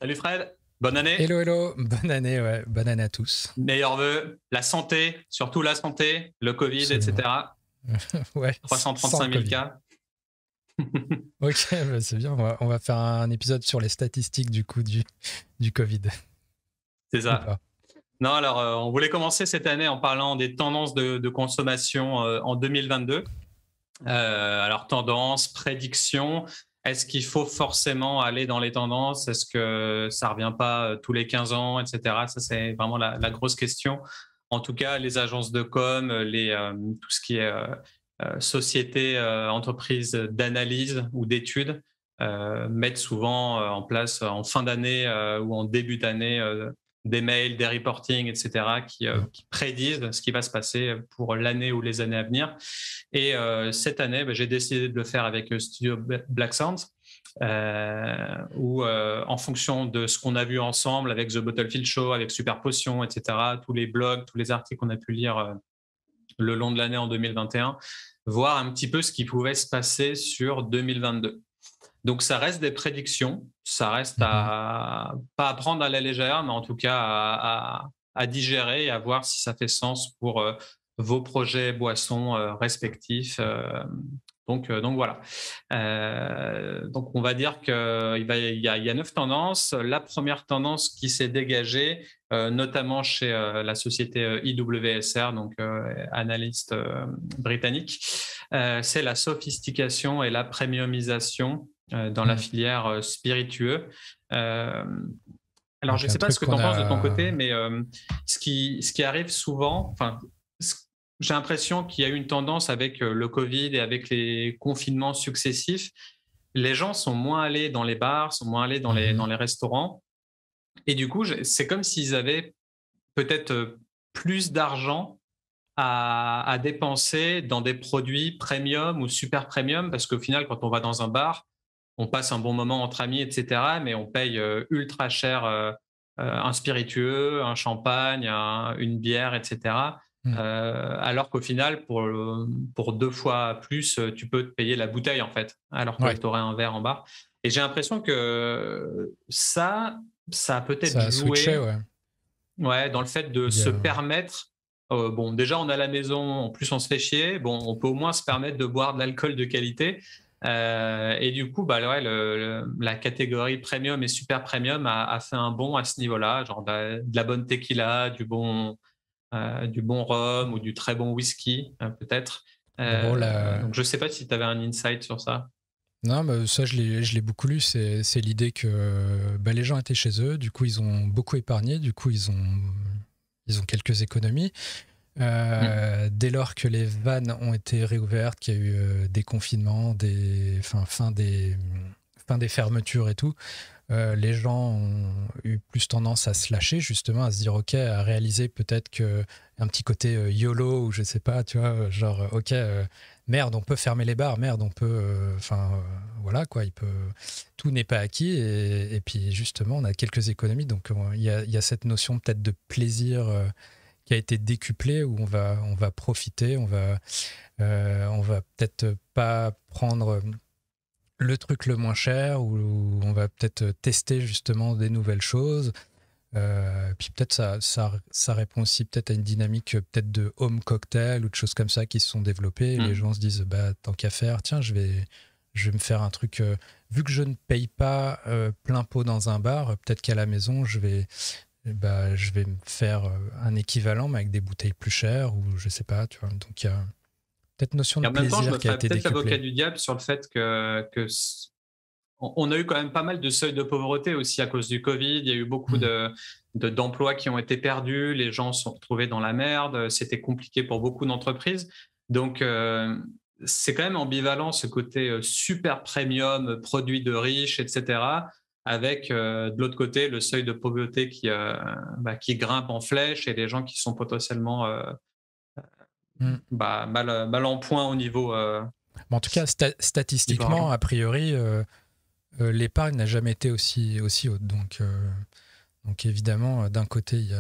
Salut Fred, bonne année, Hello, hello, bonne année, ouais, bonne année à tous. meilleurs vœux, la santé, surtout la santé, le Covid, Absolument. etc. Ouais, sans 335 le 000 Covid. cas. Ok, bah c'est bien, on va faire un épisode sur les statistiques du coup du Covid, C'est ou ça. pas. Non, alors on voulait commencer cette année en parlant des tendances de consommation en 2022. Alors tendance, prédiction, est-ce qu'il faut forcément aller dans les tendances? Est-ce que ça revient pas tous les 15 ans, etc. Ça, c'est vraiment la grosse question. En tout cas, les agences de com, tout ce qui est société, entreprise d'analyse ou d'études mettent souvent en place en fin d'année ou en début d'année des mails, des reportings, etc., Mm. qui prédisent ce qui va se passer pour l'année ou les années à venir. Et cette année, j'ai décidé de le faire avec Studio Black Sound, où en fonction de ce qu'on a vu ensemble avec The Bottlefield Show, avec Super Potion, etc., tous les blogs, tous les articles qu'on a pu lire le long de l'année en 2021, voir un petit peu ce qui pouvait se passer sur 2022. Donc ça reste des prédictions, ça reste Mhm. pas à prendre à la légère, mais en tout cas à digérer et à voir si ça fait sens pour vos projets boissons respectifs. Donc voilà. Donc on va dire qu'il y a 9 tendances. La première tendance qui s'est dégagée, notamment chez la société IWSR, donc analyste britannique, c'est la sophistication et la premiumisation dans la Mm. filière spiritueux. Euh, alors, je ne Donc un sais pas truc ce que tu qu'on en penses de ton a... côté, mais ce qui arrive souvent, enfin, j'ai l'impression qu'il y a eu une tendance avec le Covid et avec les confinements successifs. Les gens sont moins allés dans les bars, sont moins allés dans Mhm. les restaurants. Et du coup, c'est comme s'ils avaient peut-être plus d'argent à dépenser dans des produits premium ou super premium, parce qu'au final, quand on va dans un bar, on passe un bon moment entre amis, etc., mais on paye ultra cher un spiritueux, un champagne, une bière, etc. Mm. Alors qu'au final, pour 2 fois plus, tu peux te payer la bouteille, en fait, alors que Ouais, tu aurais un verre en bar. Et j'ai l'impression que ça a peut-être ça a switché, joué, ouais. ouais, dans le fait de Il y se a... permettre, bon, déjà, on est à la maison, en plus, on se fait chier. Bon, on peut au moins se permettre de boire de l'alcool de qualité. Et du coup, bah, ouais, la catégorie premium et super premium a fait un bond à ce niveau-là, genre de la bonne tequila, du bon rhum ou du très bon whisky, peut-être. En gros, Donc, je sais pas si tu avais un insight sur ça. Non, mais ça, je l'ai beaucoup lu. C'est l'idée que bah, les gens étaient chez eux, du coup, ils ont beaucoup épargné, du coup, ils ont quelques économies. Mm. Dès lors que les vannes ont été réouvertes, qu'il y a eu des confinements, fin des fermetures et tout, les gens ont eu plus tendance à se lâcher, justement, à se dire, ok, à réaliser peut-être que un petit côté YOLO, ou je sais pas, tu vois, genre, ok, merde, on peut fermer les bars, merde, on peut, voilà, quoi, tout n'est pas acquis, et puis justement, on a quelques économies, donc il y a cette notion peut-être de plaisir qui a été décuplée, où on va profiter, on va peut-être pas prendre le truc le moins cher, où on va peut-être tester justement des nouvelles choses. Puis peut-être ça répond aussi peut-être à une dynamique peut-être de home cocktail ou de choses comme ça qui se sont développées. Et les Mm. gens se disent, bah, tant qu'à faire, tiens, je vais me faire un truc. Vu que je ne paye pas plein pot dans un bar, peut-être qu'à la maison, je vais me faire un équivalent, mais avec des bouteilles plus chères, ou je sais pas, tu vois. Donc il y a peut-être notion Et de en même temps, je me plaisir qui a ferais été peut-être l'avocat décuplée. du diable sur le fait que on a eu quand même pas mal de seuils de pauvreté aussi à cause du Covid. Il y a eu beaucoup Hmm. d'emplois qui ont été perdus. Les gens se sont retrouvés dans la merde. C'était compliqué pour beaucoup d'entreprises. Donc, c'est quand même ambivalent ce côté super premium, produit de riches, etc. Avec de l'autre côté le seuil de pauvreté qui grimpe en flèche et les gens qui sont potentiellement Hmm. mal en point au Mais en tout cas, niveau statistiquement, argent. a priori, l'épargne n'a jamais été aussi haute. Donc évidemment, d'un côté, il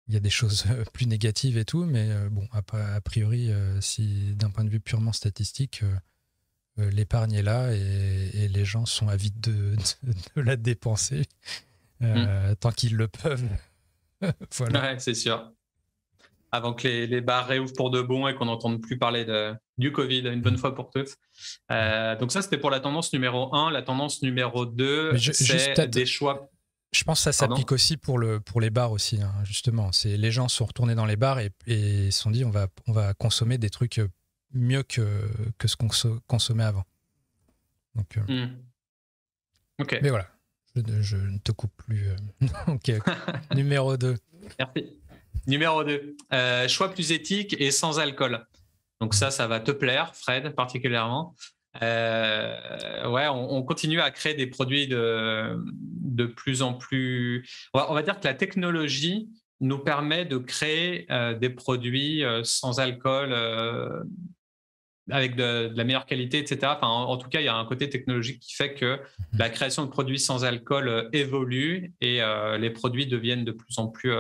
y a des choses plus négatives et tout, mais bon, a priori, si d'un point de vue purement statistique, l'épargne est là et les gens sont avides de la dépenser tant qu'ils le peuvent. Voilà. Ouais, c'est sûr. Avant que les bars réouvrent pour de bon et qu'on n'entende plus parler du Covid une bonne fois pour toutes. Donc ça, c'était pour la tendance numéro 1. La tendance numéro 2, Mais juste c'est des choix. je pense que ça Pardon. s'applique aussi pour les bars aussi, hein, justement. Les gens sont retournés dans les bars et se sont dit on va consommer des trucs mieux que ce qu'on consommait avant. Donc, Ok. mais voilà, je ne te coupe plus. Ok. Numéro 2. Merci. Numéro 2, choix plus éthique et sans alcool. Donc ça va te plaire, Fred, particulièrement. Ouais, on continue à créer des produits de plus en plus... On va dire que la technologie nous permet de créer des produits sans alcool, avec de la meilleure qualité, etc. Enfin, en tout cas, il y a un côté technologique qui fait que la création de produits sans alcool évolue et les produits deviennent de plus en plus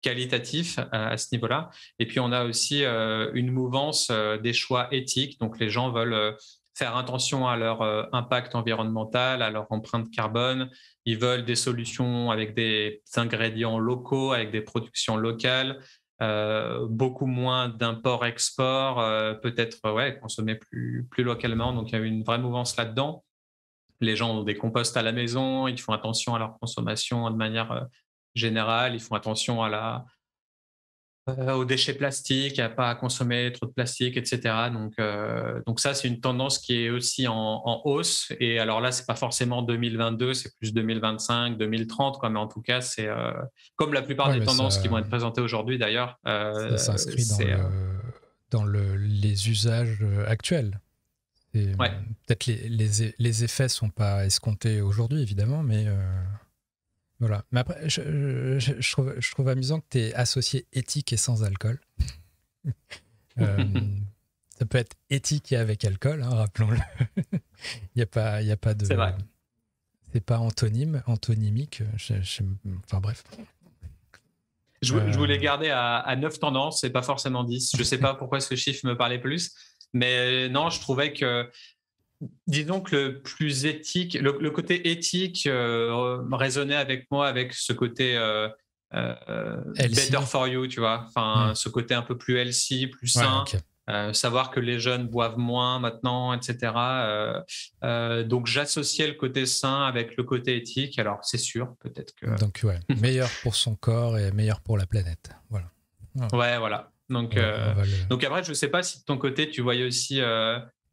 qualitatifs à ce niveau-là. Et puis, on a aussi une mouvance des choix éthiques. Donc, les gens veulent faire attention à leur impact environnemental, à leur empreinte carbone. Ils veulent des solutions avec des ingrédients locaux, avec des productions locales. Beaucoup moins d'import-export, peut-être consommer plus localement. Donc, il y a eu une vraie mouvance là-dedans. Les gens ont des composts à la maison, ils font attention à leur consommation de manière générale, ils font attention aux déchets plastiques, à pas consommer trop de plastique, etc. Donc ça, c'est une tendance qui est aussi en hausse. Et alors là, c'est pas forcément 2022, c'est plus 2025, 2030, quoi. Mais en tout cas, c'est comme la plupart des tendances qui vont être présentées aujourd'hui, d'ailleurs. Ça s'inscrit dans les usages actuels. Ouais. Peut-être les effets sont pas escomptés aujourd'hui, évidemment, mais voilà. Mais après, je trouve amusant que tu aies associé éthique et sans alcool. Ça peut être éthique et avec alcool, hein, rappelons-le. Il y a pas de... C'est vrai. C'est pas antonymique. Enfin bref. Je voulais garder à 9 tendances et pas forcément 10. Je sais pas pourquoi ce chiffre me parlait plus. Mais non, je trouvais que, disons que le plus éthique, le côté éthique résonnait avec moi avec ce côté better for you, tu vois. Enfin, ce côté un peu plus healthy, plus sain. Okay. Savoir que les jeunes boivent moins maintenant, etc. Donc, j'associais le côté sain avec le côté éthique. Alors, c'est sûr, peut-être que... Donc, ouais, meilleur pour son corps et meilleur pour la planète. Voilà. Ouais, voilà. Donc après, je ne sais pas si de ton côté, tu voyais aussi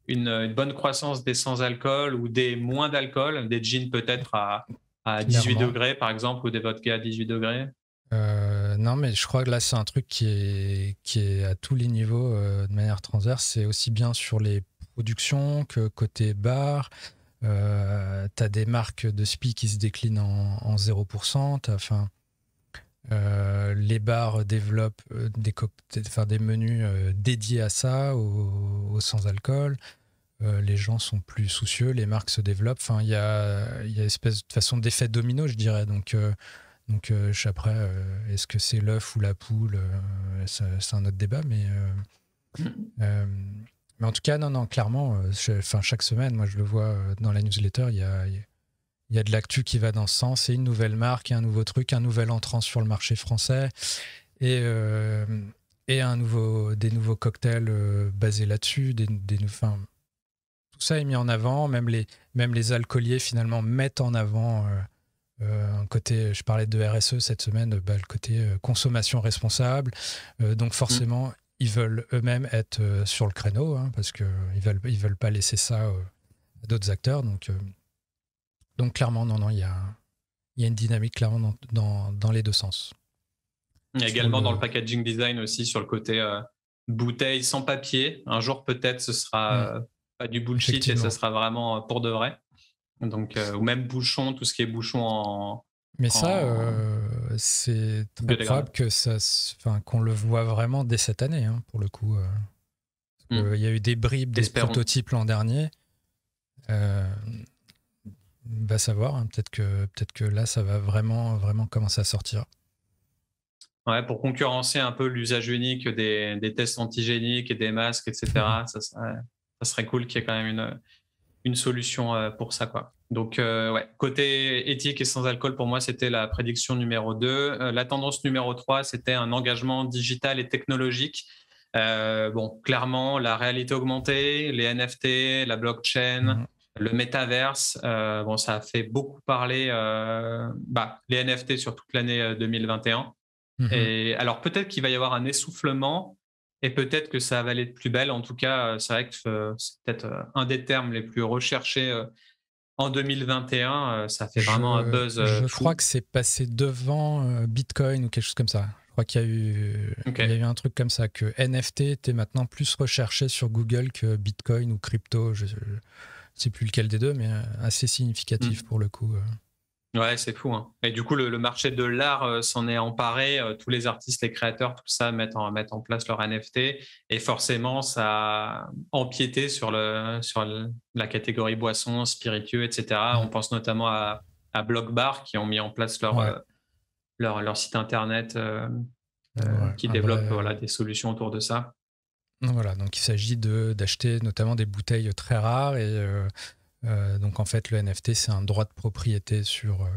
une bonne croissance des sans-alcool ou des moins d'alcool, des gins peut-être à 18 degrés, par exemple, ou des vodkas à 18 degrés. Non, mais je crois que là, c'est un truc qui est à tous les niveaux de manière transverse. C'est aussi bien sur les productions que côté bar. Tu as des marques de spi qui se déclinent en 0%. Les bars développent des menus dédiés à ça, au sans-alcool. Les gens sont plus soucieux, les marques se développent. Enfin, il y a une espèce de façon d'effet domino, je dirais. Donc après, est-ce que c'est l'œuf ou la poule, c'est un autre débat, mais en tout cas, non, clairement, chaque semaine, moi je le vois dans la newsletter, il y a de l'actu qui va dans ce sens, et une nouvelle marque, un nouveau truc, un nouvel entrant sur le marché français, et des nouveaux cocktails basés là-dessus, tout ça est mis en avant, même les alcooliers finalement mettent en avant un côté, je parlais de RSE cette semaine, le côté consommation responsable, donc forcément ils veulent eux-mêmes être sur le créneau, hein, parce qu'ils veulent pas laisser ça à d'autres acteurs, donc clairement, non, il y a une dynamique clairement dans les deux sens. Il y a également dans le packaging design aussi, sur le côté bouteille sans papier. Un jour, peut-être, ce sera pas du bullshit et ce sera vraiment pour de vrai. Donc, ou même bouchon, tout ce qui est bouchon en... Mais ça, c'est très probable qu'on le voit vraiment dès cette année, hein, pour le coup. Il y a eu des bribes, des prototypes l'an dernier. Va savoir, hein, peut-être que là, ça va vraiment, vraiment commencer à sortir. Ouais, pour concurrencer un peu l'usage unique des tests antigéniques et des masques, etc. Ça serait cool qu'il y ait quand même une solution pour ça, quoi. Donc, ouais, côté éthique et sans alcool, pour moi, c'était la prédiction numéro 2. La tendance numéro 3, c'était un engagement digital et technologique. Bon, clairement, la réalité augmentée, les NFT, la blockchain, Mhm. le métaverse, bon, ça a fait beaucoup parler, les NFT sur toute l'année 2021. Mhm. Et alors, peut-être qu'il va y avoir un essoufflement et peut-être que ça va aller de plus belle. En tout cas, c'est vrai que c'est peut-être un des termes les plus recherchés en 2021. Ça fait vraiment un buzz Je crois fou. que c'est passé devant Bitcoin ou quelque chose comme ça. Je crois Ok. il y a eu un truc comme ça, que NFT était maintenant plus recherché sur Google que Bitcoin ou crypto. Je ne sais plus lequel des deux, mais assez significatif Mm. pour le coup. Ouais, c'est fou, hein. Et du coup, le marché de l'art s'en est emparé. Tous les artistes, les créateurs, tout ça mettent en place leur NFT. Et forcément, ça a empiété sur la catégorie boissons, spiritueux, etc. On Mm. pense notamment à Blockbar qui ont mis en place Ouais, leur site internet ouais, qui un vrai. développe voilà, des solutions autour de ça. Voilà, donc il s'agit d'acheter notamment des bouteilles très rares et donc en fait le NFT c'est un droit de propriété sur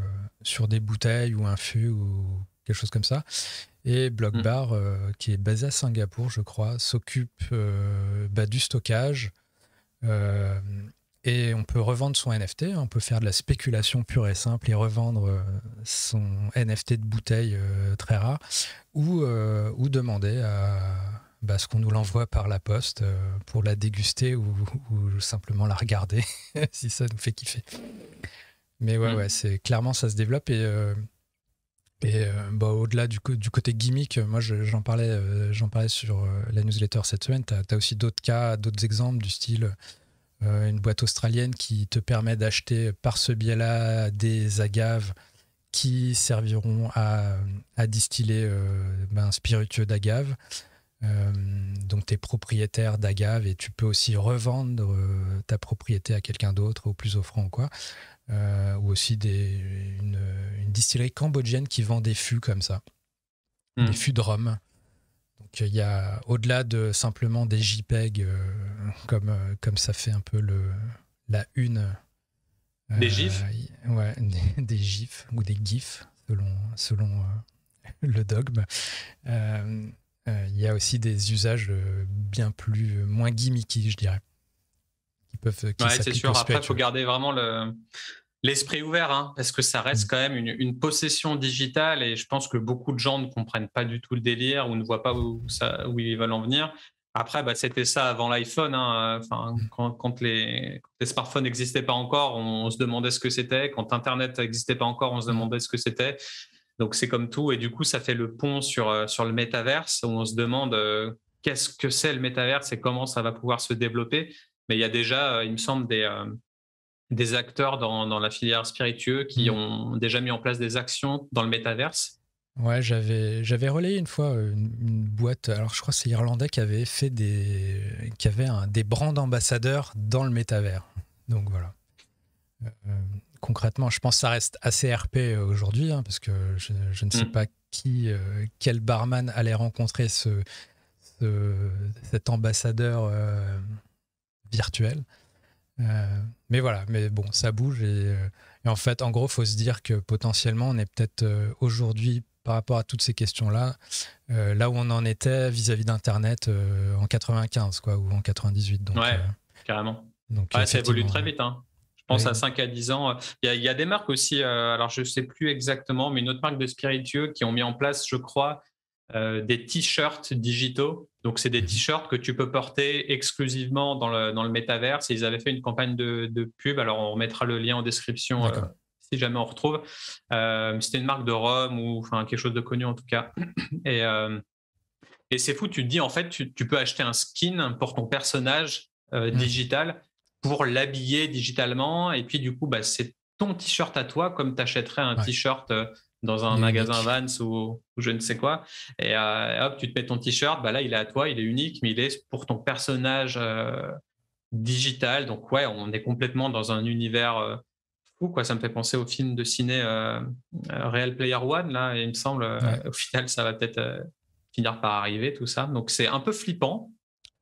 des bouteilles ou un fût ou quelque chose comme ça. Et Mm. Blockbar, qui est basé à Singapour, je crois, s'occupe du stockage. euh, et on peut revendre son NFT, on peut faire de la spéculation pure et simple et revendre son NFT de bouteille très rare, ou demander à ce qu'on nous l'envoie par la poste pour la déguster ou simplement la regarder si ça nous fait kiffer. Mais ouais, Mm. c'est clairement ça se développe au-delà du côté gimmick, moi j'en parlais sur la newsletter cette semaine. Tu as aussi d'autres cas, d'autres exemples du style une boîte australienne qui te permet d'acheter par ce biais-là des agaves qui serviront à distiller un spiritueux d'agave. Donc tu es propriétaire d'agave et tu peux aussi revendre ta propriété à quelqu'un d'autre au plus offrant ou quoi. Ou aussi une distillerie cambodgienne qui vend des fûts comme ça, des Mm. fûts de rhum. Donc il y a, au-delà de simplement des JPEG, comme ça fait un peu la une, Des gifs. ouais, des GIFs ou des GIFs, selon le dogme. Il y a aussi des usages bien plus, moins gimmicky, je dirais, qui Ouais, c'est s'appliquent au sûr. Après, il faut spiritueux. garder vraiment l'esprit ouvert, hein, parce que ça reste Mm. quand même une possession digitale et je pense que beaucoup de gens ne comprennent pas du tout le délire ou ne voient pas où ils veulent en venir. Après, c'était ça avant l'iPhone, hein. Enfin, quand les smartphones n'existaient pas encore, on se demandait ce que c'était. Quand Internet n'existait pas encore, on se Mm. demandait ce que c'était. Donc c'est comme tout. Et du coup, ça fait le pont sur le métaverse où on se demande qu'est-ce que c'est le métaverse et comment ça va pouvoir se développer. Mais il y a déjà, il me semble, des acteurs dans la filière spiritueux qui Mm. ont déjà mis en place des actions dans le métaverse. Ouais, j'avais relayé une fois une boîte, alors je crois que c'est irlandais qui avait fait qui avait des brands ambassadeurs dans le métavers. Donc voilà. Euh, Concrètement, je pense que ça reste assez RP aujourd'hui, hein, parce que je ne sais Mm. pas quel barman allait rencontrer cet ambassadeur virtuel. Mais voilà, mais bon, ça bouge et en fait, en gros, faut se dire que potentiellement, on est peut-être aujourd'hui, par rapport à toutes ces questions-là, là où on en était vis-à-vis d'Internet en 95, quoi, ou en 98. Ouais, carrément. Donc Ouais, ça évolue effectivement, très vite, hein. Je pense oui. à 5 à 10 ans. Il y a des marques aussi, alors je ne sais plus exactement, mais une autre marque de spiritueux qui ont mis en place, je crois, des t-shirts digitaux. Donc, c'est des Mhm. t-shirts que tu peux porter exclusivement dans le métaverse. Et ils avaient fait une campagne de pub. Alors, on mettra le lien en description D'accord. si jamais on retrouve. C'était une marque de rhum ou enfin quelque chose de connu en tout cas. Et, euh, et c'est fou, tu te dis en fait, tu peux acheter un skin pour ton personnage Mm. digital pour l'habiller digitalement. Et puis, du coup, c'est ton t-shirt à toi, comme tu achèterais un Ouais, t-shirt dans un il est magasin unique. Vans ou je ne sais quoi. Et hop, tu te mets ton t-shirt. Là, il est à toi, il est unique, mais il est pour ton personnage digital. Donc, ouais, on est complètement dans un univers fou, quoi. Ça me fait penser au film de ciné Real Player One, là, et il me semble, Ouais, au final, ça va peut-être finir par arriver, tout ça. Donc, c'est un peu flippant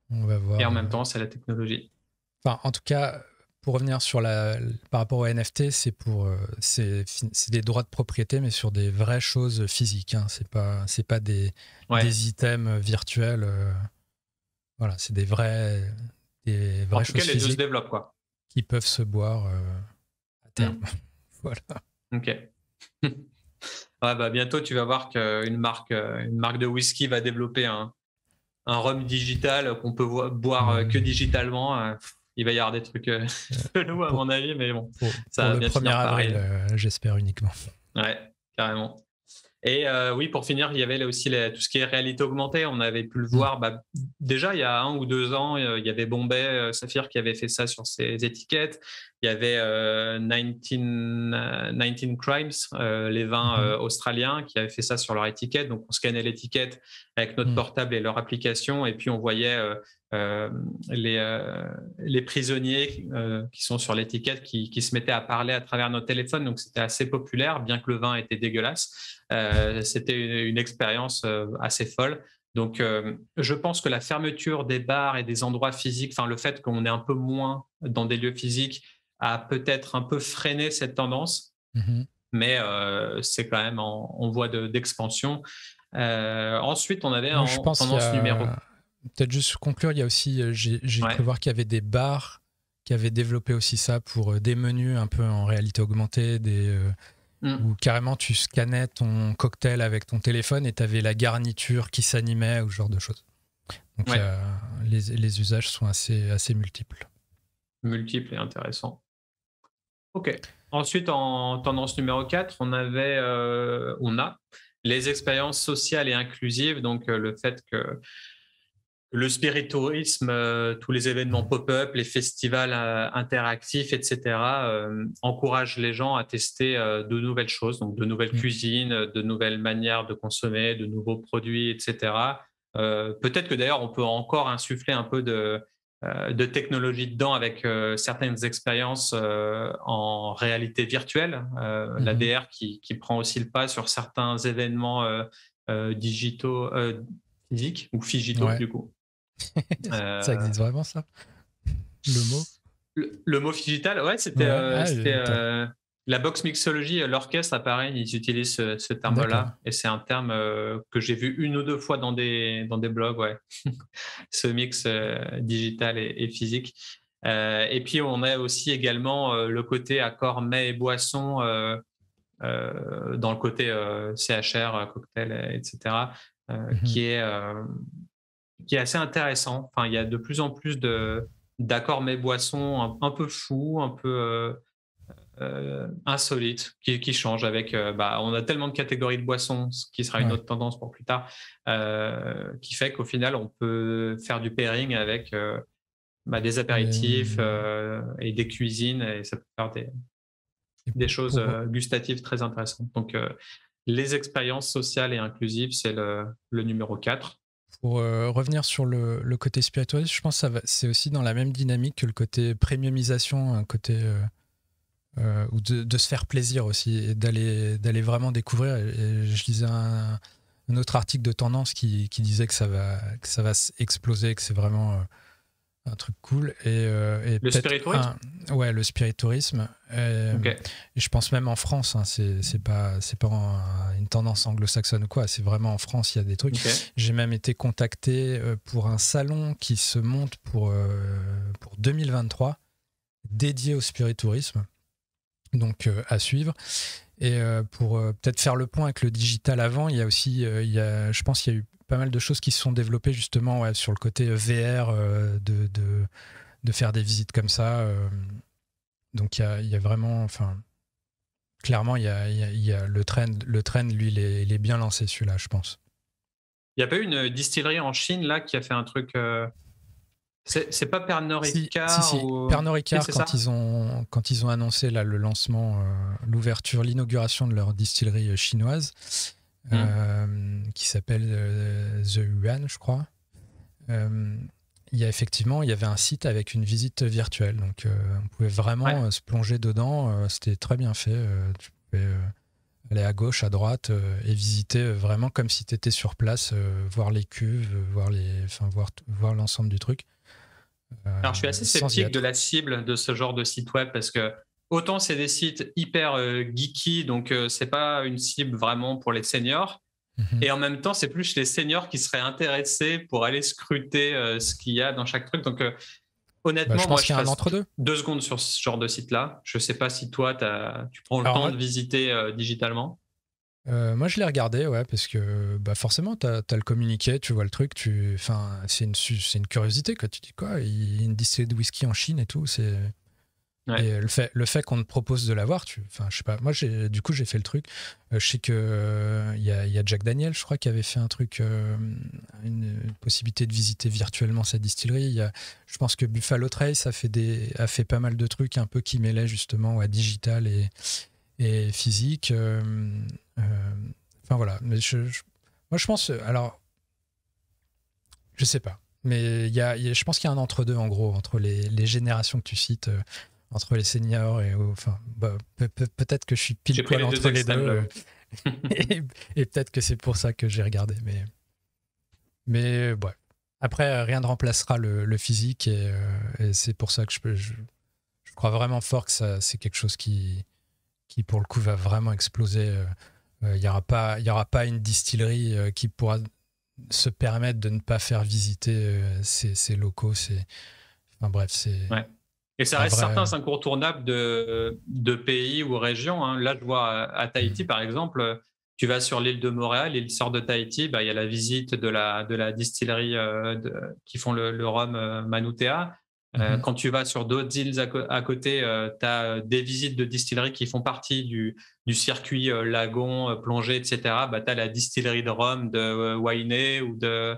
on va et voir. en même temps, c'est la technologie. Enfin, en tout cas, pour revenir sur par rapport au NFT, c'est des droits de propriété, mais sur des vraies choses physiques. Hein. C'est pas des items virtuels. Voilà, c'est des vraies en tout choses cas, les deux se physiques développent, quoi. Qui peuvent se boire à terme. Voilà. Ok. Bientôt, tu vas voir qu'une marque de whisky va développer un rhum digital qu'on peut boire que digitalement. Il va y avoir des trucs chelous à mon avis, mais bon, ça va bien finir par avril, j'espère uniquement. Ouais, carrément. Et oui, pour finir, il y avait là aussi tout ce qui est réalité augmentée. On avait pu le voir déjà il y a 1 ou 2 ans. Il y avait Bombay Sapphire qui avait fait ça sur ses étiquettes. Il y avait 19 Crimes, les vins australiens, qui avaient fait ça sur leur étiquette. Donc, on scannait l'étiquette avec notre portable et leur application, et puis on voyait les prisonniers qui sont sur l'étiquette qui se mettaient à parler à travers nos téléphones. Donc, c'était assez populaire, bien que le vin était dégueulasse. C'était une expérience assez folle. Donc, je pense que la fermeture des bars et des endroits physiques, enfin le fait qu'on est un peu moins dans des lieux physiques, a peut-être un peu freiné cette tendance, mais c'est quand même en voie d'expansion. Ensuite, on avait tendance numéro. Peut-être juste conclure, il y a aussi, j'ai cru voir qu'il y avait des bars qui avaient développé aussi ça pour des menus un peu en réalité augmentée, où carrément tu scannais ton cocktail avec ton téléphone et tu avais la garniture qui s'animait ou ce genre de choses. Donc les usages sont assez multiples. Multiples et intéressants. Ok. Ensuite, en tendance numéro 4, on a les expériences sociales et inclusives, donc le fait que le spiritourisme, tous les événements pop-up, les festivals interactifs, etc., encouragent les gens à tester de nouvelles choses, donc de nouvelles cuisines, de nouvelles manières de consommer, de nouveaux produits, etc. Peut-être que d'ailleurs, on peut encore insuffler un peu de technologie dedans avec certaines expériences en réalité virtuelle, la VR qui prend aussi le pas sur certains événements digitaux, physiques ou figitaux du coup. Ça existe vraiment ça? Le mot? Le mot digital, ouais, c'était la box mixology, l'orchestre, pareil, ils utilisent ce terme-là, et c'est un terme que j'ai vu 1 ou 2 fois dans des blogs, ouais. Ce mix digital et physique. Et puis on a aussi également le côté accord mets et boissons dans le côté CHR, cocktail, etc., qui est assez intéressant. Enfin, il y a de plus en plus d'accords mets boissons un peu fous, un peu insolites, qui changent avec. On a tellement de catégories de boissons, ce qui sera une autre tendance pour plus tard, qui fait qu'au final, on peut faire du pairing avec des apéritifs et des cuisines, et ça peut faire des choses gustatives très intéressantes. Donc, les expériences sociales et inclusives, c'est le numéro 4. Pour revenir sur le côté spiritualiste, je pense que c'est aussi dans la même dynamique que le côté premiumisation, un côté ou de se faire plaisir aussi, et d'aller vraiment découvrir. Et je lisais un autre article de tendance qui disait que ça va exploser, que c'est vraiment un truc cool. Et le spiritourisme le spiritourisme. Et je pense même en France, hein, c'est pas une tendance anglo-saxonne ou quoi, c'est vraiment en France, il y a des trucs. J'ai même été contacté pour un salon qui se monte pour 2023, dédié au spiritourisme, donc à suivre. Et pour peut-être faire le point avec le digital avant, il y a aussi, je pense qu'il y a eu pas mal de choses qui se sont développées justement sur le côté VR, de faire des visites comme ça. Donc il y a vraiment, enfin, clairement, il y a le trend, lui, il est bien lancé, celui-là, je pense. Il n'y a pas eu une distillerie en Chine là qui a fait un truc. C'est pas Pernod Ricard Si. Pernod Ricard, quand ils ont annoncé là, le lancement, l'inauguration de leur distillerie chinoise, qui s'appelle The Yuan, je crois. Il y avait un site avec une visite virtuelle, donc on pouvait vraiment se plonger dedans. C'était très bien fait. Tu pouvais aller à gauche, à droite et visiter vraiment comme si tu étais sur place, voir les cuves, voir l'ensemble du truc. Alors, je suis assez sans y sceptique de être. la cible de ce genre de site web parce que autant c'est des sites hyper geeky, donc c'est pas une cible vraiment pour les seniors. Mhm. Et en même temps, c'est plus les seniors qui seraient intéressés pour aller scruter ce qu'il y a dans chaque truc. Donc, Bah, je honnêtement, moi, pense je qu'il y a un passe entre-deux. 2 secondes sur ce genre de site-là. Je sais pas si toi, tu prends le Alors temps moi, de visiter digitalement. moi, je l'ai regardé, ouais, parce que bah, forcément, t'as le communiqué, tu vois le truc, enfin, c'est une curiosité, quoi. Tu dis quoi? Il y a une distillerie de whisky en Chine et tout, c'est. Ouais. Et le fait qu'on te propose de l'avoir, enfin, je sais pas. Moi, du coup, j'ai fait le truc. Je sais que il y a Jack Daniel, je crois, qui avait fait un truc, une possibilité de visiter virtuellement sa distillerie. Je pense que Buffalo Trace a fait pas mal de trucs un peu qui mêlaient justement à digital et physique. Enfin voilà. Mais moi, je pense. Alors, je sais pas. Mais je pense qu'il y a un entre-deux, en gros, entre les générations que tu cites, entre les seniors enfin, bah, peut-être que je suis pile J'ai pris poil les deux entre les extrêmes, deux. j'avoue. Et peut-être que c'est pour ça que j'ai regardé. Mais ouais. Après, rien ne remplacera le physique et c'est pour ça que je crois vraiment fort que c'est quelque chose qui, pour le coup, va vraiment exploser. Il n'y aura pas une distillerie qui pourra se permettre de ne pas faire visiter ces locaux. Enfin bref, c'est Ouais. Et ça un reste vrai. certains incontournables de pays ou régions, hein. Là, je vois à Tahiti, par exemple, tu vas sur l'île de Montréal, l'île sort de Tahiti, bah, il y a la visite de la distillerie qui font le rhum Manutea. Mhm. Quand tu vas sur d'autres îles à côté, tu as des visites de distilleries qui font partie du circuit lagon, plongée, etc. Bah, tu as la distillerie de rhum de Wainé ou de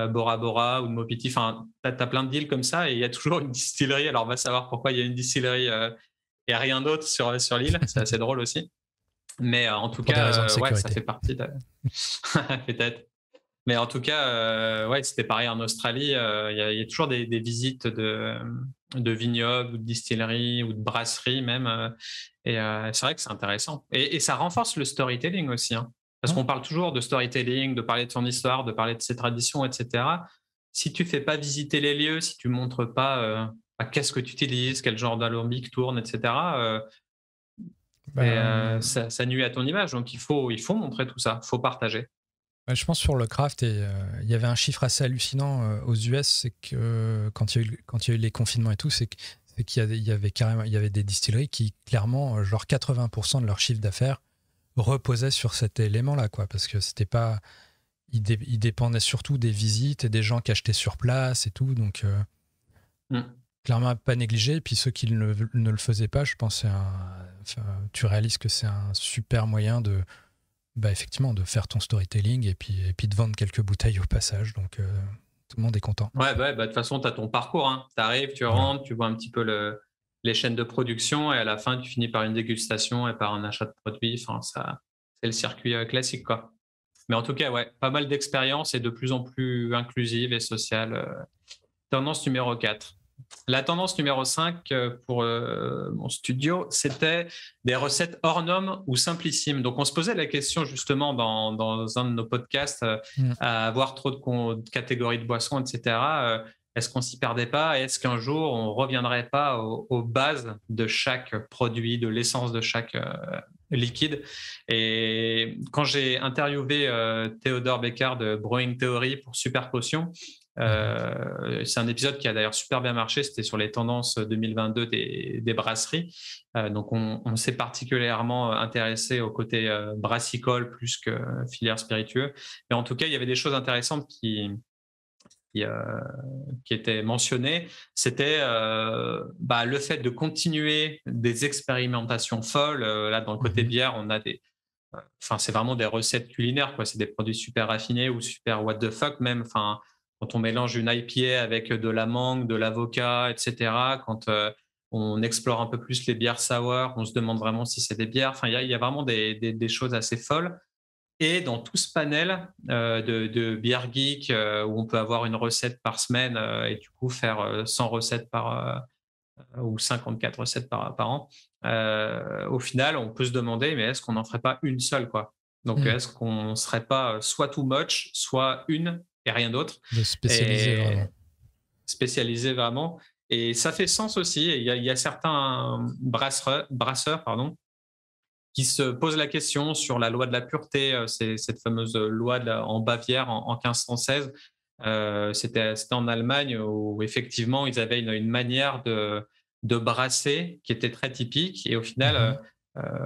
Bora Bora ou de Mopiti. Enfin, tu as plein d'îles comme ça et il y a toujours une distillerie. Alors, on va savoir pourquoi il y a une distillerie et rien d'autre sur l'île. C'est assez drôle aussi. Mais en tout Pour des raisons de cas, ouais, ça sécurité. fait partie de. Peut-être. Mais en tout cas, ouais, c'était pareil en Australie. Il y a toujours des visites de vignobles ou de distilleries ou de brasseries même. Et c'est vrai que c'est intéressant. Et ça renforce le storytelling aussi, hein. Parce Hum. qu'on parle toujours de storytelling, de parler de son histoire, de parler de ses traditions, etc. Si tu fais pas visiter les lieux, si tu montres pas qu'est-ce que tu utilises, quel genre d'alambic tourne, etc., Ben, ça nuit à ton image. Donc il faut montrer tout ça, il faut partager. je pense sur le craft, et il y avait un chiffre assez hallucinant aux US, c'est que quand il y a eu les confinements et tout, c'est qu'il y avait des distilleries qui, clairement, genre 80% de leur chiffre d'affaires reposait sur cet élément-là, quoi, parce que c'était pas. Ils dépendaient surtout des visites et des gens qui achetaient sur place et tout, donc Mm. clairement à pas négliger. Et puis ceux qui ne le faisaient pas, je pense, enfin, tu réalises que c'est un super moyen effectivement, de faire ton storytelling et puis de vendre quelques bouteilles au passage. Donc, tout le monde est content. Ouais, bah, de toute façon, tu as ton parcours, hein. Tu arrives, tu Voilà. rentres, tu vois un petit peu les chaînes de production et à la fin, tu finis par une dégustation et par un achat de produits. Enfin, c'est le circuit classique, quoi. Mais en tout cas, ouais, pas mal d'expériences et de plus en plus inclusive et sociale. Tendance numéro 4. La tendance numéro 5 pour mon studio, c'était des recettes hors normes ou simplissimes. Donc, on se posait la question justement dans un de nos podcasts, Mm. à avoir trop de catégories de boissons, etc. Est-ce qu'on s'y perdait pas? Et est-ce qu'un jour, on reviendrait pas aux bases de chaque produit, de l'essence de chaque liquide? Et quand j'ai interviewé Théodore Beccard de Brewing Theory pour Super Potion, c'est un épisode qui a d'ailleurs super bien marché. C'était sur les tendances 2022 des brasseries. Donc, on s'est particulièrement intéressé au côté brassicole plus que filière spiritueux. Mais en tout cas, il y avait des choses intéressantes qui, euh, qui étaient mentionnées. C'était le fait de continuer des expérimentations folles. Là, dans le côté Mhm. bière, on a enfin, c'est vraiment des recettes culinaires, quoi. C'est des produits super raffinés ou super what the fuck même. Enfin, quand on mélange une IPA avec de la mangue, de l'avocat, etc. Quand on explore un peu plus les bières sour, on se demande vraiment si c'est des bières. Enfin, il y a vraiment des choses assez folles. Et dans tout ce panel de bière geek où on peut avoir une recette par semaine et du coup faire 100 recettes ou 54 recettes par an. Au final, on peut se demander, mais est-ce qu'on n'en ferait pas une seule, quoi? Donc, Mm. est-ce qu'on ne serait pas soit too much, soit une et rien d'autre? De spécialiser Et vraiment. spécialisés vraiment. Et ça fait sens aussi. Il y a certains brasseurs pardon, qui se posent la question sur la loi de la pureté. C'est cette fameuse loi en Bavière en 1516. C'était en Allemagne où effectivement ils avaient une manière de brasser qui était très typique. Et au final,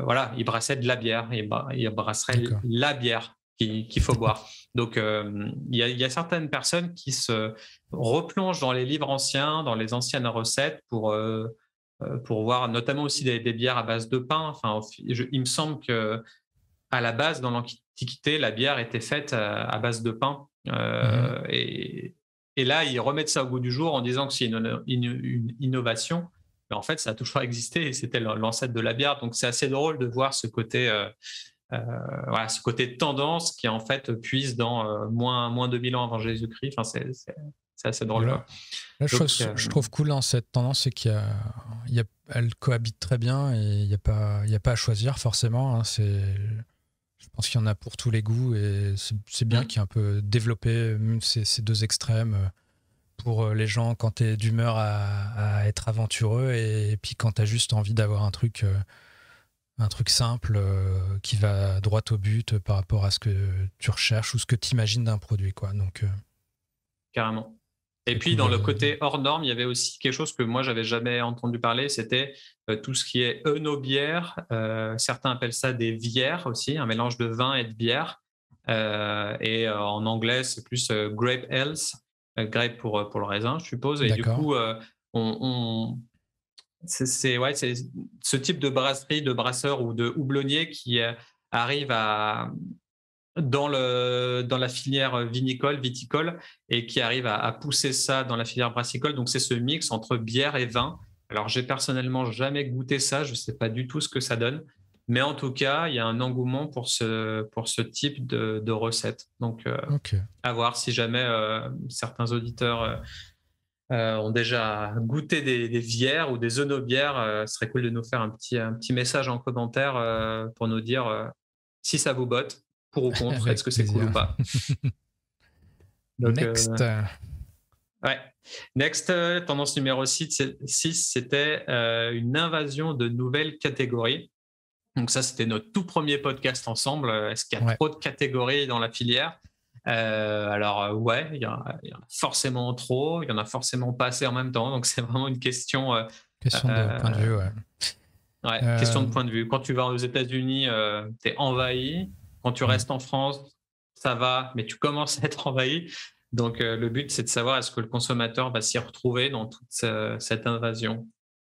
voilà, ils brassaient de la bière. Ils brasseraient la bière qu'il faut boire. Donc, il y a certaines personnes qui se replongent dans les livres anciens, dans les anciennes recettes pour voir notamment aussi des bières à base de pain. Enfin, il me semble que à la base, dans l'Antiquité, la bière était faite à base de pain. Et là, ils remettent ça au goût du jour en disant que c'est une innovation. Mais en fait, ça a toujours existé et c'était l'ancêtre de la bière. Donc, c'est assez drôle de voir ce côté, voilà, ce côté tendance qui en fait puise dans moins 2000 ans avant Jésus-Christ. Enfin, c'est assez drôle. Là, je trouve cool dans cette tendance, c'est elle cohabite très bien et il n'y a pas à choisir forcément. Hein, je pense qu'il y en a pour tous les goûts et c'est bien qu'il y ait un peu développé ces deux extrêmes pour les gens quand tu es d'humeur à être aventureux et puis quand tu as juste envie d'avoir un truc simple qui va droit au but par rapport à ce que tu recherches ou ce que tu imagines d'un produit, quoi. Donc, carrément. Et puis, dans le côté hors norme, il y avait aussi quelque chose que moi, j'avais jamais entendu parler, c'était tout ce qui est œnobière. Certains appellent ça des bières aussi, un mélange de vin et de bière. Et en anglais, c'est plus grape ales, grape pour le raisin, je suppose. Et d'accord. du coup, c'est ce type de brasserie, de brasseur ou de houblonnier qui arrive dans la filière viticole et qui arrive à pousser ça dans la filière brassicole. Donc, c'est ce mix entre bière et vin. Alors, j'ai personnellement jamais goûté ça. Je ne sais pas du tout ce que ça donne. Mais en tout cas, il y a un engouement pour ce type de recette. Donc, à voir si jamais certains auditeurs ont déjà goûté des bières ou des œnobières. Ce serait cool de nous faire un petit message en commentaire pour nous dire si ça vous botte. Pour ou contre, est-ce que c'est cool ou pas? Donc, Next. Ouais. Next, tendance numéro 6, c'était une invasion de nouvelles catégories. Donc ça, c'était notre tout premier podcast ensemble. Est-ce qu'il y a trop de catégories dans la filière? Alors, ouais, il y en a forcément trop, il y en a forcément pas assez en même temps. Donc, c'est vraiment une question... question de point de vue, ouais. Ouais, question de point de vue. Quand tu vas aux États-Unis, tu es envahi. Quand tu restes en France, ça va, mais tu commences à être envahi. Donc, le but, c'est de savoir est-ce que le consommateur va s'y retrouver dans toute cette invasion.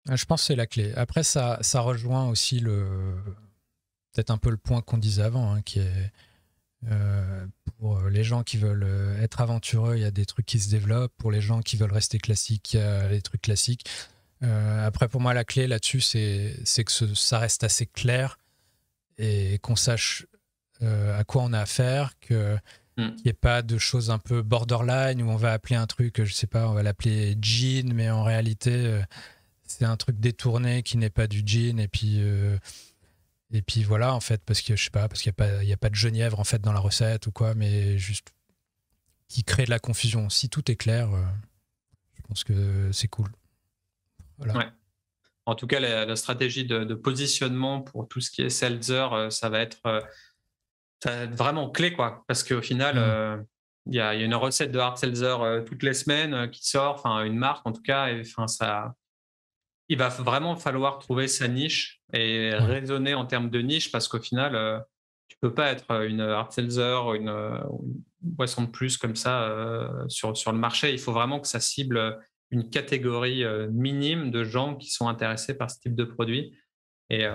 Je pense que c'est la clé. Après, ça rejoint aussi peut-être un peu le point qu'on disait avant, hein, qui est pour les gens qui veulent être aventureux, il y a des trucs qui se développent. Pour les gens qui veulent rester classiques, il y a les trucs classiques. Après, pour moi, la clé là-dessus, c'est que ça reste assez clair et qu'on sache à quoi on a affaire, qu'il n'y ait pas de choses un peu borderline où on va appeler un truc, je sais pas, on va l'appeler gin, mais en réalité, c'est un truc détourné qui n'est pas du gin. Et puis voilà, en fait, parce que je sais pas, parce qu'il n'y a pas de genièvre en fait dans la recette ou quoi, mais juste qui crée de la confusion. Si tout est clair, je pense que c'est cool. Voilà. Ouais. En tout cas, la stratégie de positionnement pour tout ce qui est seltzer, ça va être vraiment clé, quoi. Parce qu'au final, il y a une recette de hard seltzer toutes les semaines qui sort, enfin une marque en tout cas, et il va vraiment falloir trouver sa niche et raisonner en termes de niche, parce qu'au final, tu peux pas être une hard seltzer ou une boisson de plus comme ça sur le marché. Il faut vraiment que ça cible une catégorie minime de gens qui sont intéressés par ce type de produit. Et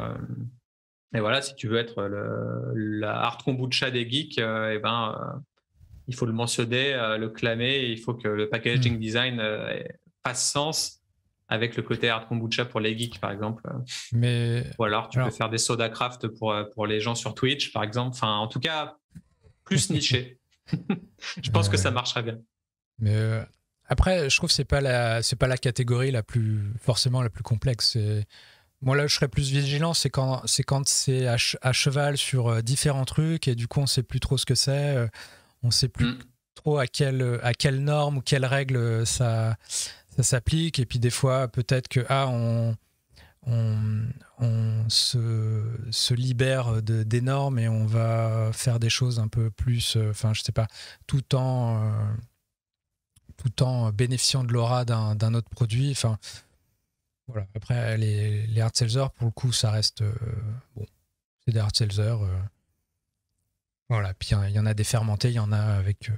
voilà, si tu veux être la hard kombucha des geeks, il faut le mentionner, le clamer, et il faut que le packaging design fasse sens avec le côté hard kombucha pour les geeks, par exemple. Ou alors, tu peux faire des soda craft pour les gens sur Twitch, par exemple. Enfin, en tout cas, plus niché. Je pense que ça marcherait bien. Mais après, je trouve que c'est pas la catégorie forcément la plus complexe. Moi, là, je serais plus vigilant, c'est quand c'est à cheval sur différents trucs et du coup, on sait plus trop ce que c'est. On sait plus trop à quelle norme ou quelle règle ça s'applique. Et puis des fois, peut-être que on se libère des normes et on va faire des choses un peu plus, je sais pas, tout en bénéficiant de l'aura d'un autre produit. Enfin, voilà. Après, les hard seltzers, pour le coup, ça reste bon, c'est des hard seltzers. Voilà. Puis il y en a des fermentés, il y en a avec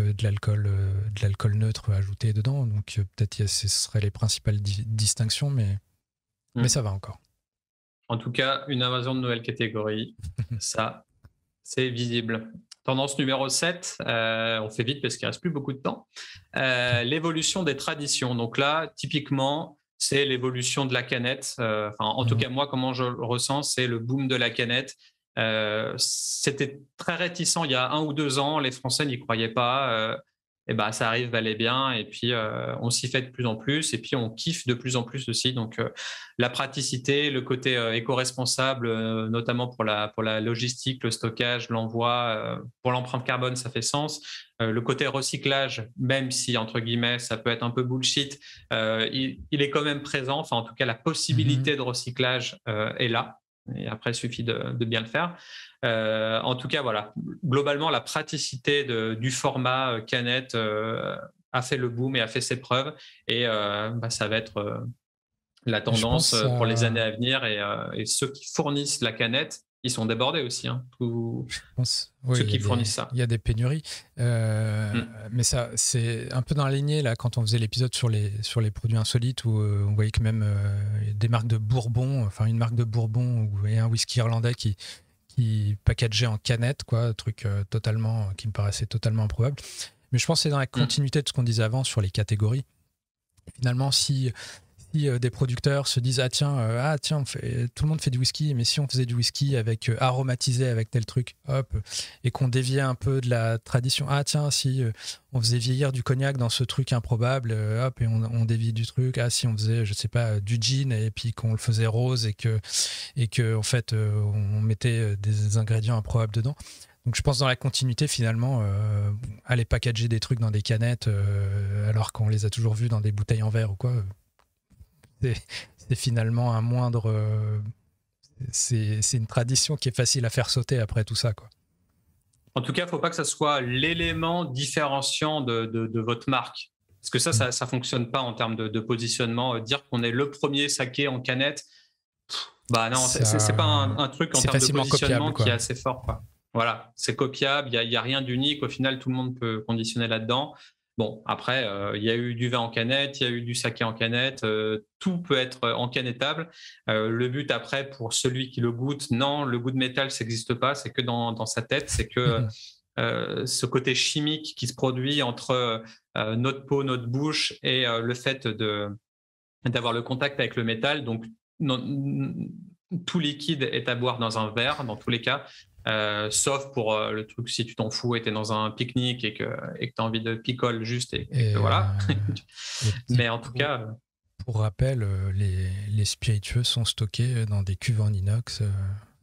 de l'alcool neutre ajouté dedans. Donc peut-être ce seraient les principales distinctions, mais ça va encore. En tout cas, une invasion de nouvelles catégories, ça, c'est visible. Tendance numéro 7, on fait vite parce qu'il ne reste plus beaucoup de temps. L'évolution des traditions. Donc là, typiquement, c'est l'évolution de la canette. En tout cas, moi, comment je le ressens, c'est le boom de la canette. C'était très réticent il y a 1 ou 2 ans. Les Français n'y croyaient pas. Et ben, ça arrive bel et bien. Et puis, on s'y fait de plus en plus. Et puis, on kiffe de plus en plus aussi. Donc, la praticité, le côté éco-responsable, notamment pour la logistique, le stockage, l'envoi, pour l'empreinte carbone, ça fait sens. Le côté recyclage, même si, entre guillemets, ça peut être un peu bullshit, il est quand même présent. Enfin, en tout cas, la possibilité de recyclage est là. Et après, il suffit de bien le faire. En tout cas, voilà. Globalement, la praticité du format canette a fait le boom et a fait ses preuves. Et ça va être la tendance pour les années à venir. Et ceux qui fournissent la canette, ils sont débordés aussi. Hein, ceux qui fournissent ça. Il y a des pénuries. Mais ça, c'est un peu dans la lignée, là, quand on faisait l'épisode sur les produits insolites, où on voyait que même des marques de Bourbon, enfin une marque de Bourbon et un whisky irlandais qui packageait en canette, quoi, truc qui me paraissait totalement improbable. Mais je pense que c'est dans la continuité de ce qu'on disait avant sur les catégories. Et finalement, si des producteurs se disent tout le monde fait du whisky, mais si on faisait du whisky aromatisé avec tel truc, hop, et qu'on déviait un peu de la tradition, si on faisait vieillir du cognac dans ce truc improbable, hop, et on dévie du truc, si on faisait, je sais pas, du gin et puis qu'on le faisait rose et que en fait on mettait des ingrédients improbables dedans. Donc je pense dans la continuité, finalement, aller packager des trucs dans des canettes alors qu'on les a toujours vus dans des bouteilles en verre ou quoi, c'est finalement un moindre... c'est une tradition qui est facile à faire sauter après tout ça, quoi. En tout cas, il ne faut pas que ça soit l'élément différenciant de votre marque. Parce que ça ne fonctionne pas en termes de positionnement. Dire qu'on est le premier saké en canette, non, c'est pas un truc en termes de positionnement qui est assez fort, quoi. Voilà, c'est copiable, il n'y a rien d'unique. Au final, tout le monde peut conditionner là-dedans. Bon, après, il y a eu du vin en canette, il y a eu du saké en canette, tout peut être encanettable. Le but après, pour celui qui le goûte, non, le goût de métal, ça n'existe pas, c'est que dans sa tête, c'est que ce côté chimique qui se produit entre notre peau, notre bouche et le fait d'avoir le contact avec le métal. Donc, tout liquide est à boire dans un verre, dans tous les cas. Sauf pour le truc si tu t'en fous et t'es dans un pique-nique et que t'as envie de picole juste et que voilà. Mais en tout cas, pour rappel, les spiritueux sont stockés dans des cuves en inox.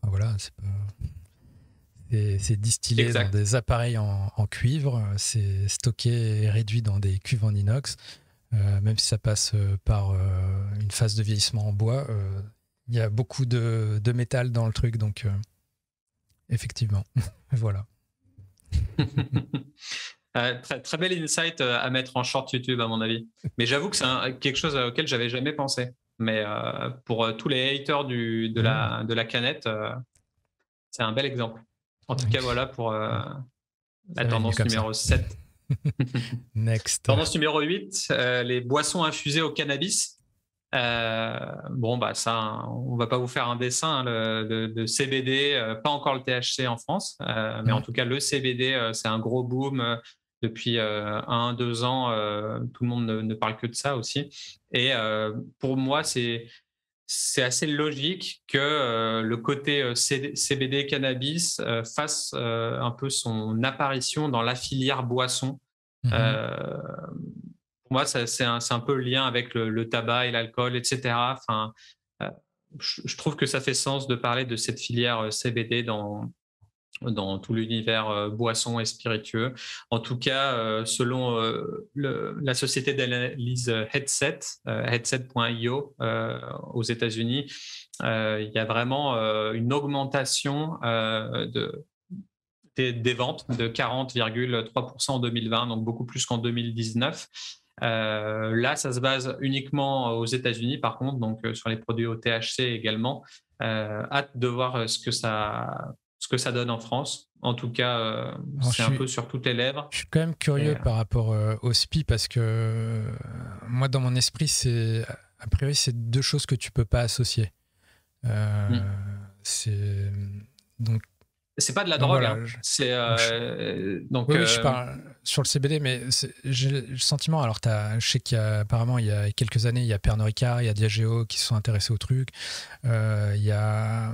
Voilà, c'est distillé dans des appareils en cuivre, c'est stocké et réduit dans des cuves en inox. Même si ça passe par une phase de vieillissement en bois, il y a beaucoup de métal dans le truc, donc effectivement, voilà. Très, très bel insight à mettre en short YouTube, à mon avis. Mais j'avoue que c'est quelque chose auquel j'avais jamais pensé. Mais pour tous les haters de la canette, c'est un bel exemple. En tout cas, voilà pour la tendance numéro 7. Next. Tendance numéro 8, les boissons infusées au cannabis. Ça, on va pas vous faire un dessin, le CBD, pas encore le THC en France, mais en tout cas le CBD, c'est un gros boom depuis 1-2 ans. Tout le monde ne parle que de ça aussi. Et pour moi, c'est assez logique que le côté CBD cannabis fasse un peu son apparition dans la filière boisson. Pour moi, c'est un peu le lien avec le tabac et l'alcool, etc. Enfin, je trouve que ça fait sens de parler de cette filière CBD dans dans tout l'univers boisson et spiritueux. En tout cas, selon la société d'analyse Headset.io aux États-Unis, il y a vraiment une augmentation des ventes de 40,3% en 2020, donc beaucoup plus qu'en 2019. Là, ça se base uniquement aux États-Unis, par contre, donc sur les produits au THC également. Hâte de voir ce que ça donne en France. En tout cas, c'est un peu sur toutes les lèvres. Je suis quand même curieux par rapport au SPI parce que moi, dans mon esprit, a priori, c'est deux choses que tu peux pas associer. C'est pas de la drogue, voilà, hein. Oui, je parle sur le CBD, mais j'ai le sentiment. Alors, je sais qu'apparemment, il y a quelques années, il y a Pernod Ricard, il y a Diageo qui se sont intéressés au truc. Il y a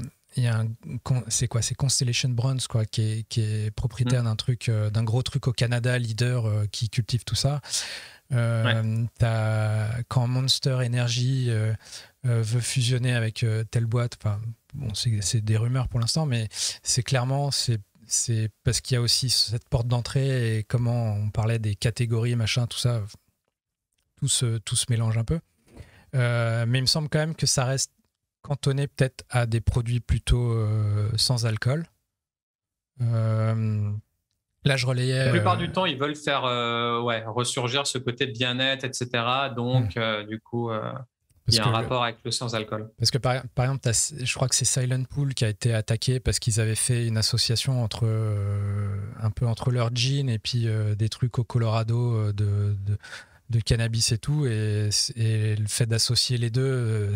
c'est Constellation Brands, quoi, qui est propriétaire d'un gros truc au Canada, leader, qui cultive tout ça. Quand Monster Energy veut fusionner avec telle boîte, bon, c'est des rumeurs pour l'instant, mais c'est clairement c'est parce qu'il y a aussi cette porte d'entrée et comment on parlait des catégories, machin, tout ça, tout se mélange un peu. Mais il me semble quand même que ça reste cantonné peut-être à des produits plutôt sans alcool. Là, je relayais. La plupart du temps, ils veulent faire ressurgir ce côté bien-être, etc. Donc, du coup, il y a un rapport avec le sans-alcool. Parce que, par exemple, je crois que c'est Silent Pool qui a été attaqué parce qu'ils avaient fait une association un peu entre leur gin et puis des trucs au Colorado de cannabis et tout. Et le fait d'associer les deux,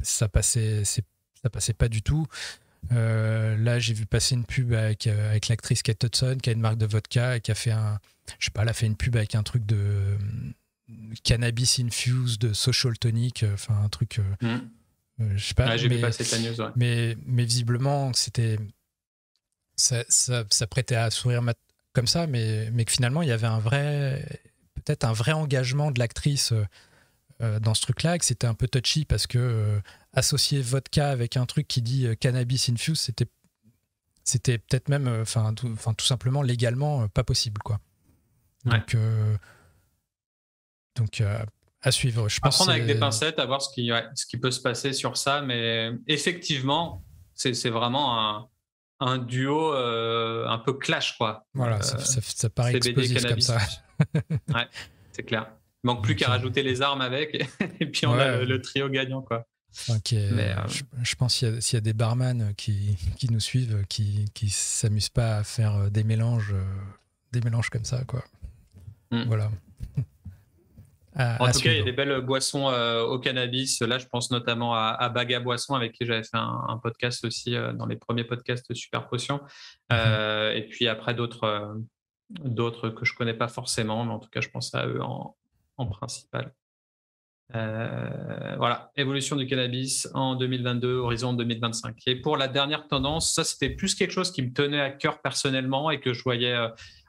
ça passait pas du tout. Là, j'ai vu passer une pub avec l'actrice Kate Hudson qui a une marque de vodka et qui a fait elle a fait une pub avec un truc de cannabis infused, de social tonic, enfin un truc. Je sais pas. J'ai vu passer ta news. Ouais. Mais visiblement, ça prêtait à sourire comme ça, mais que finalement, il y avait peut-être un vrai engagement de l'actrice dans ce truc-là, que c'était un peu touchy parce que associer vodka avec un truc qui dit cannabis infused, c'était peut-être même, tout simplement légalement pas possible, quoi. Donc, à suivre. Je pense à prendre avec des pincettes, à voir ce qui peut se passer sur ça, mais effectivement, c'est vraiment un duo un peu clash, quoi. Voilà, ça paraît explosif comme ça. Ouais, c'est clair. Il manque plus qu'à rajouter les armes avec, et puis on a le trio gagnant, quoi. Je pense s'il y a des barman qui nous suivent, qui s'amusent pas à faire des mélanges comme ça, quoi. Voilà. En tout cas, il y a des belles boissons au cannabis. Là, je pense notamment à Baga Boisson, avec qui j'avais fait un podcast aussi dans les premiers podcasts Super Potion. Et puis après, d'autres que je connais pas forcément, mais en tout cas, je pense à eux en principal. Voilà, évolution du cannabis en 2022, horizon 2025. Et pour la dernière tendance, ça c'était plus quelque chose qui me tenait à cœur personnellement et que je voyais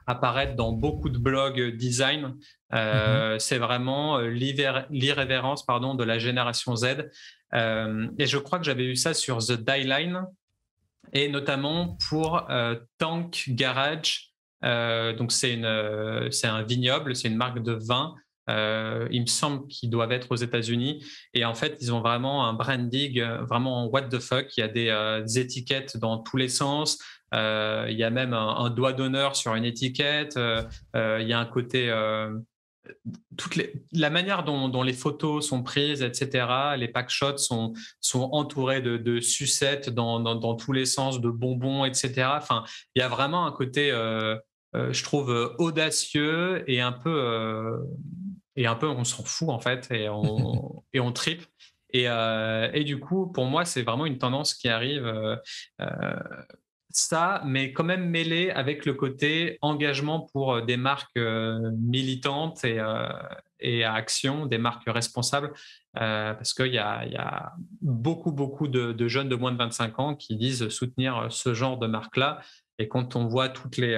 apparaître dans beaucoup de blogs design. C'est vraiment l'irrévérence de la génération Z. Et je crois que j'avais eu ça sur The Die-Line et notamment pour Tank Garage. Donc c'est un vignoble, c'est une marque de vin. Il me semble qu'ils doivent être aux États-Unis. Et en fait, ils ont vraiment un branding vraiment what the fuck. Il y a des étiquettes dans tous les sens. Il y a même un doigt d'honneur sur une étiquette. Il y a un côté... la manière dont les photos sont prises, etc., les packshots sont entourés de sucettes dans tous les sens, de bonbons, etc. Enfin, il y a vraiment un côté, je trouve, audacieux et un peu on s'en fout en fait et on tripe. Et du coup, pour moi, c'est vraiment une tendance qui arrive. Ça, mais quand même mêlé avec le côté engagement pour des marques militantes et à action, des marques responsables, parce qu'il y a beaucoup de jeunes de moins de 25 ans qui disent soutenir ce genre de marque-là. Et quand on voit toutes les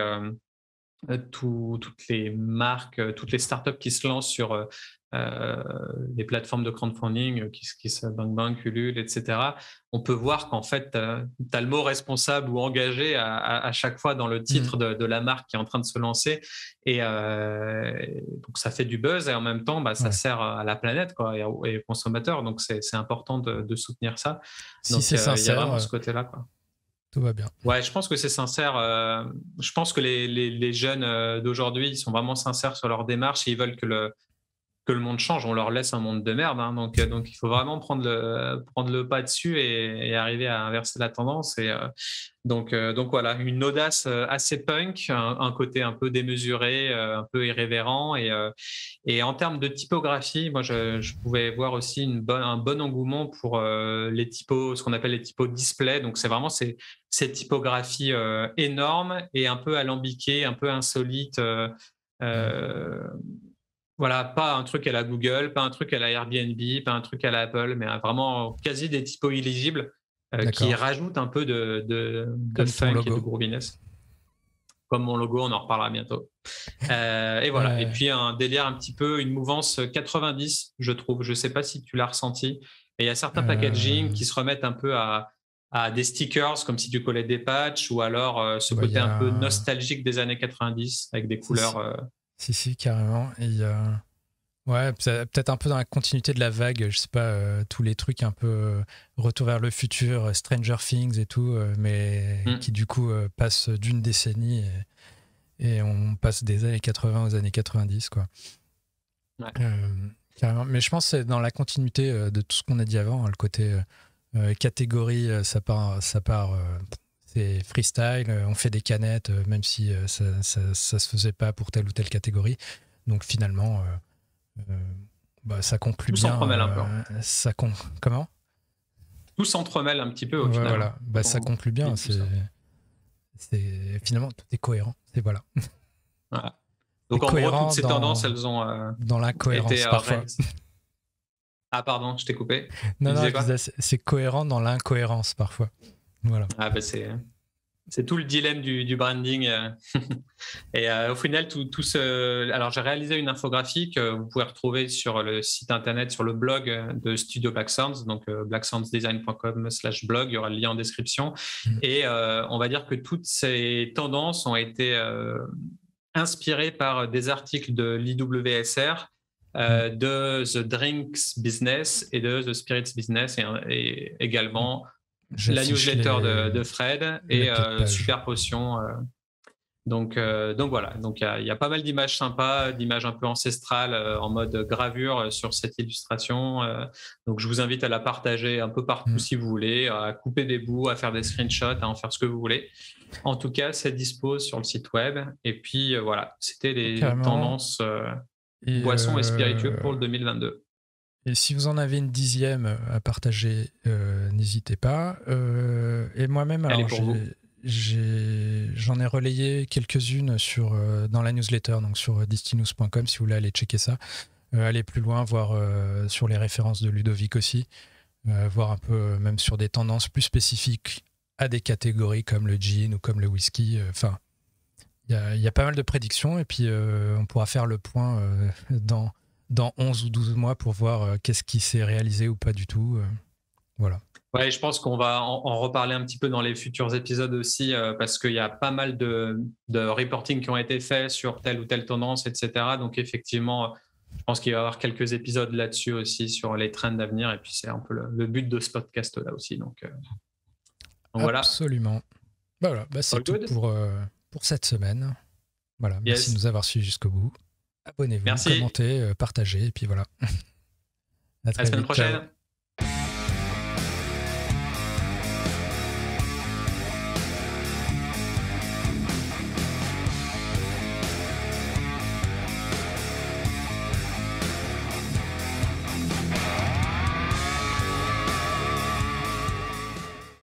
toutes les marques, toutes les startups qui se lancent sur les plateformes de crowdfunding, qui se BankBank, Ulule, etc. On peut voir qu'en fait, tu as le mot responsable ou engagé à chaque fois dans le titre de la marque qui est en train de se lancer. Et donc, ça fait du buzz et en même temps, ça sert à la planète, quoi, et aux consommateurs. Donc, c'est important de soutenir ça. Donc, si c'est sincère, il y a vraiment ce côté-là, quoi. Tout va bien. Ouais, je pense que c'est sincère. Je pense que les jeunes d'aujourd'hui, ils sont vraiment sincères sur leur démarche et ils veulent que le monde change. On leur laisse un monde de merde. Hein. Donc, il faut vraiment prendre le pas dessus et arriver à inverser la tendance. Et donc voilà, une audace assez punk, un côté un peu démesuré, un peu irrévérent. Et en termes de typographie, moi, je pouvais voir aussi un bon engouement pour les typos, ce qu'on appelle les typos display. Donc, c'est vraiment ces typographies énormes et un peu alambiquées, un peu insolites. Voilà, pas un truc à la Google, pas un truc à la Airbnb, pas un truc à la Apple, mais vraiment quasi des typos illisibles qui rajoutent un peu de funk et de grooviness. Comme mon logo, on en reparlera bientôt. Et voilà. Et puis un délire un petit peu, une mouvance 90, je trouve. Je ne sais pas si tu l'as ressenti. Et il y a certains packaging qui se remettent un peu à des stickers, comme si tu collais des patchs, ou alors ce côté un peu nostalgique des années 90 avec des couleurs. Si, carrément. Et ouais, peut-être un peu dans la continuité de la vague, je sais pas, tous les trucs un peu Retour vers le futur, Stranger Things et tout, mais qui du coup passent d'une décennie et on passe des années 80 aux années 90, quoi. Ouais. Carrément. Mais je pense que c'est dans la continuité de tout ce qu'on a dit avant, hein, le côté catégorie, ça part c'est freestyle, on fait des canettes, même si ça se faisait pas pour telle ou telle catégorie. Donc finalement, ça conclut bien. Tout s'entremêle un peu. Comment ? Tout s'entremêle un petit peu au final. Voilà, ça conclut bien. Finalement, tout est cohérent. Et voilà. Voilà. Donc en gros, toutes ces tendances, elles ont dans l'incohérence été parfois. Ah pardon, je t'ai coupé. Non, c'est cohérent dans l'incohérence parfois. Voilà. Ah c'est tout le dilemme du branding. Et au final, tout ce... Alors, j'ai réalisé une infographie que vous pouvez retrouver sur le site internet, sur le blog de Studio Black Sounds, donc blacksoundsdesign.com/blog. Il y aura le lien en description. Et on va dire que toutes ces tendances ont été inspirées par des articles de l'IWSR, de The Drinks Business et de The Spirits Business, et également la newsletter de Fred et Super Potion. Donc voilà, donc il y a pas mal d'images sympas, d'images un peu ancestrales en mode gravure sur cette illustration. Donc je vous invite à la partager un peu partout si vous voulez, à couper des bouts, à faire des screenshots, à en faire ce que vous voulez. En tout cas, c'est dispo sur le site web. Et puis voilà, c'était les tendances boissons et spiritueux pour le 2022. Et si vous en avez une 10e à partager, n'hésitez pas. Et moi-même, alors, j'en ai relayé quelques-unes dans la newsletter, donc sur distinous.com, si vous voulez aller checker ça. Aller plus loin, voir sur les références de Ludovic aussi, voir un peu même sur des tendances plus spécifiques à des catégories comme le gin ou comme le whisky. Enfin, il y a pas mal de prédictions et puis on pourra faire le point dans 11 ou 12 mois pour voir qu'est-ce qui s'est réalisé ou pas du tout. Voilà. Ouais, je pense qu'on va en reparler un petit peu dans les futurs épisodes aussi, parce qu'il y a pas mal de reporting qui ont été faits sur telle ou telle tendance, etc. Donc effectivement, je pense qu'il va y avoir quelques épisodes là-dessus aussi sur les trends à venir. Et puis c'est un peu le but de ce podcast-là aussi. Donc voilà. Absolument. Voilà, c'est tout pour cette semaine. Voilà, merci de nous avoir suivis jusqu'au bout. Abonnez-vous, commentez, partagez, et puis voilà. À la semaine prochaine. Ciao.